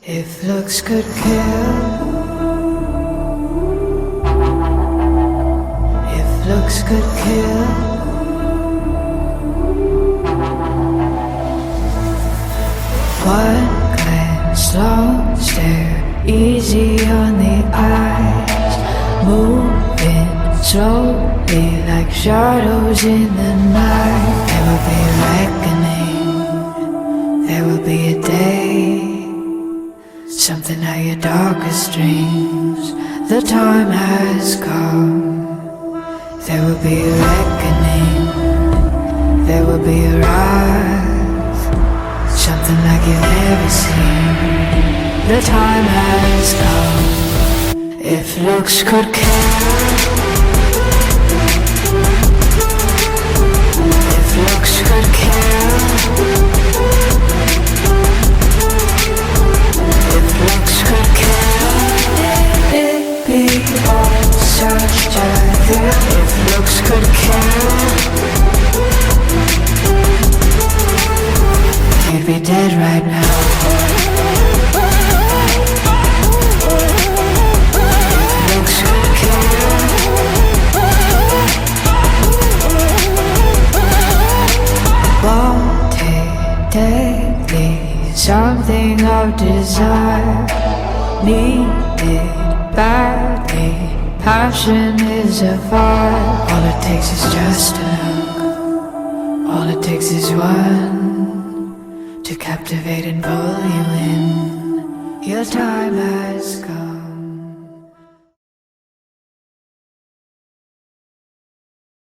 If looks could kill, if looks could kill, one glance, long stare, easy on the eyes, moving slowly like shadows in the night. There will be a reckoning, there will be a day, something out your darkest dreams. The time has come. There will be a reckoning, there will be a rise, something like you've never seen. The time has come. If looks could kill, if looks could kill, if looks could kill, it'd be all such a thrill. If looks could kill, you'd be dead right now. If looks could kill, wanted daily, something of desire, needed badly, passion is a fire. All it takes is just a look, all it takes is one to captivate and pull you in. Your time has